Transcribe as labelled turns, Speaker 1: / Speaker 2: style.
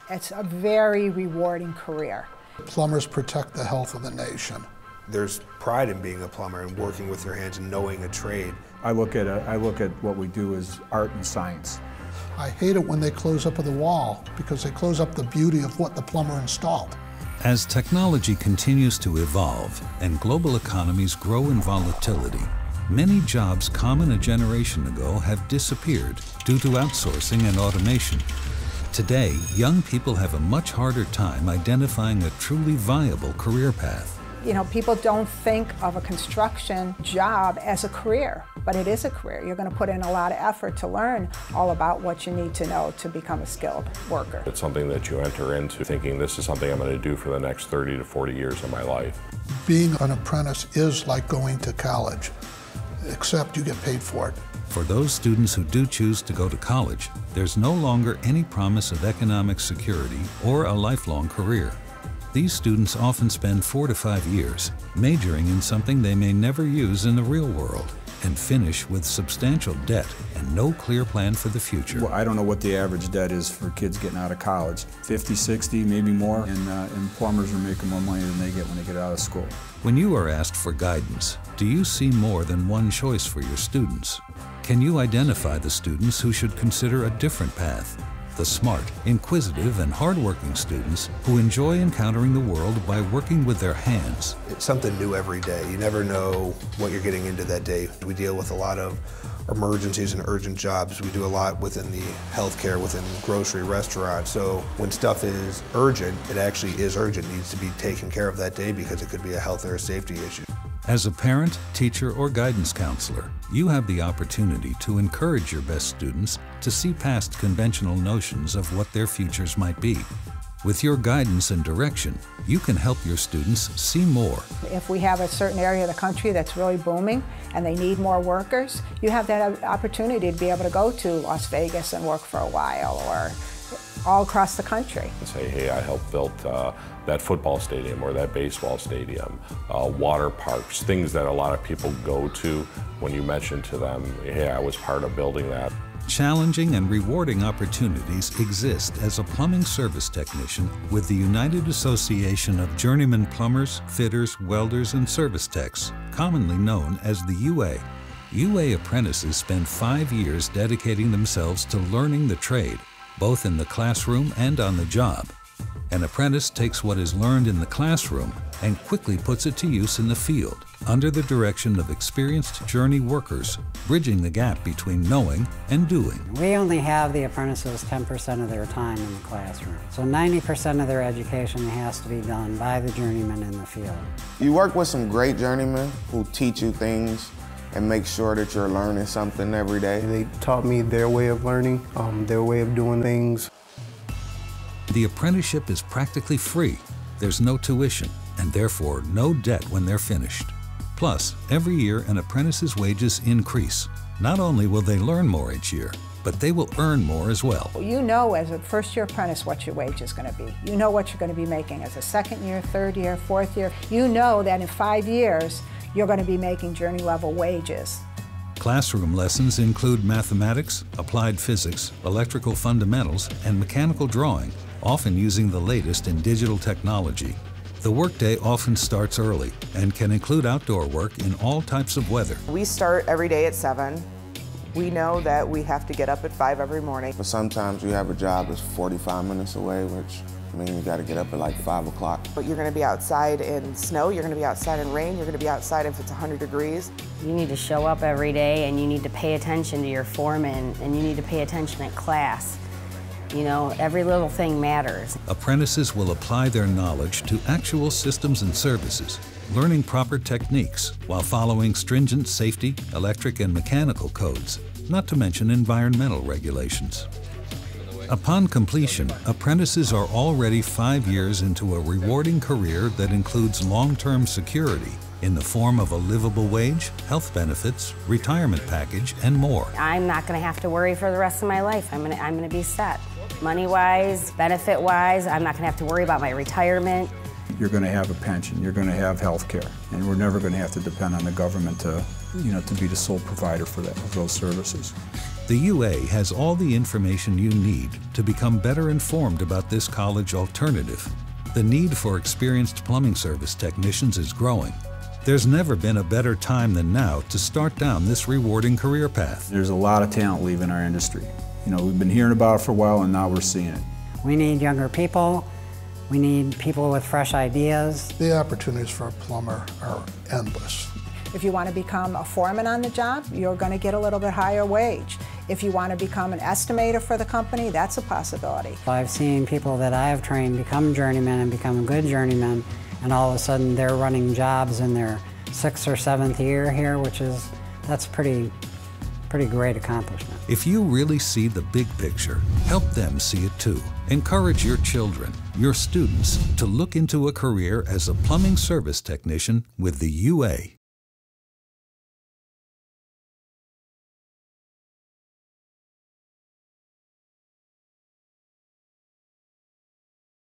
Speaker 1: It's a very rewarding career.
Speaker 2: Plumbers protect the health of the nation.
Speaker 3: There's pride in being a plumber and working with your hands and knowing a trade.
Speaker 4: I look at what we do as art and science.
Speaker 2: I hate it when they close up the wall because they close up the beauty of what the plumber installed.
Speaker 5: As technology continues to evolve and global economies grow in volatility, many jobs common a generation ago have disappeared due to outsourcing and automation. Today, young people have a much harder time identifying a truly viable career path.
Speaker 1: You know, people don't think of a construction job as a career, but it is a career. You're going to put in a lot of effort to learn all about what you need to know to become a skilled worker.
Speaker 6: It's something that you enter into thinking this is something I'm going to do for the next 30 to 40 years of my life.
Speaker 2: Being an apprentice is like going to college, except you get paid for it.
Speaker 5: For those students who do choose to go to college, there's no longer any promise of economic security or a lifelong career. These students often spend 4 to 5 years majoring in something they may never use in the real world and finish with substantial debt and no clear plan for the future.
Speaker 4: Well, I don't know what the average debt is for kids getting out of college. 50, 60, maybe more, and plumbers are making more money than they get when they get out of school.
Speaker 5: When you are asked for guidance, do you see more than one choice for your students? Can you identify the students who should consider a different path? The smart, inquisitive, and hardworking students who enjoy encountering the world by working with their hands.
Speaker 3: It's something new every day. You never know what you're getting into that day. We deal with a lot of emergencies and urgent jobs. We do a lot within the healthcare, within grocery, restaurants. So when stuff is urgent, it actually is urgent. It needs to be taken care of that day because it could be a health or a safety issue.
Speaker 5: As a parent, teacher, or guidance counselor, you have the opportunity to encourage your best students to see past conventional notions of what their futures might be. With your guidance and direction, you can help your students see more.
Speaker 1: If we have a certain area of the country that's really booming and they need more workers, you have that opportunity to be able to go to Las Vegas and work for a while, or all across the country.
Speaker 6: Say, hey, I helped build that football stadium or that baseball stadium, water parks, things that a lot of people go to when you mention to them, hey, I was part of building that.
Speaker 5: Challenging and rewarding opportunities exist as a plumbing service technician with the United Association of Journeyman Plumbers, Fitters, Welders, and Service Techs, commonly known as the UA. UA apprentices spend 5 years dedicating themselves to learning the trade, both in the classroom and on the job. An apprentice takes what is learned in the classroom and quickly puts it to use in the field, under the direction of experienced journey workers, bridging the gap between knowing and doing.
Speaker 7: We only have the apprentices 10% of their time in the classroom. So 90% of their education has to be done by the journeyman in the field.
Speaker 8: You work with some great journeymen who teach you things and make sure that you're learning something every day.
Speaker 9: They taught me their way of learning, their way of doing things.
Speaker 5: The apprenticeship is practically free. There's no tuition, and therefore no debt when they're finished. Plus, every year an apprentice's wages increase. Not only will they learn more each year, but they will earn more as well.
Speaker 1: You know as a first-year apprentice what your wage is going to be. You know what you're going to be making as a second year, third year, fourth year. You know that in 5 years you're going to be making journey-level wages.
Speaker 5: Classroom lessons include mathematics, applied physics, electrical fundamentals, and mechanical drawing, often using the latest in digital technology. The workday often starts early and can include outdoor work in all types of weather.
Speaker 10: We start every day at 7. We know that we have to get up at 5 every morning.
Speaker 8: But sometimes you have a job that's 45 minutes away, which means you got to get up at like 5 o'clock.
Speaker 10: But you're going to be outside in snow, you're going to be outside in rain, you're going to be outside if it's 100 degrees.
Speaker 11: You need to show up every day and you need to pay attention to your foreman and you need to pay attention at class. You know, every little thing matters.
Speaker 5: Apprentices will apply their knowledge to actual systems and services, learning proper techniques while following stringent safety, electric, and mechanical codes, not to mention environmental regulations. Upon completion, apprentices are already 5 years into a rewarding career that includes long-term security in the form of a livable wage, health benefits, retirement package, and more.
Speaker 11: I'm not going to have to worry for the rest of my life. I'm going to be set. Money-wise, benefit-wise, I'm not going to have to worry about my retirement.
Speaker 4: You're going to have a pension, you're going to have health care, and we're never going to have to depend on the government to be the sole provider for those services.
Speaker 5: The UA has all the information you need to become better informed about this college alternative. The need for experienced plumbing service technicians is growing. There's never been a better time than now to start down this rewarding career path.
Speaker 4: There's a lot of talent leaving our industry. You know, we've been hearing about it for a while and now we're seeing it.
Speaker 7: We need younger people. We need people with fresh ideas.
Speaker 2: The opportunities for a plumber are endless.
Speaker 1: If you want to become a foreman on the job, you're going to get a little bit higher wage. If you want to become an estimator for the company, that's a possibility.
Speaker 7: I've seen people that I have trained become journeymen and become good journeymen, and all of a sudden they're running jobs in their 6th or 7th year here, that's pretty great accomplishment.
Speaker 5: If you really see the big picture, help them see it too. Encourage your children, your students, to look into a career as a plumbing service technician with the UA.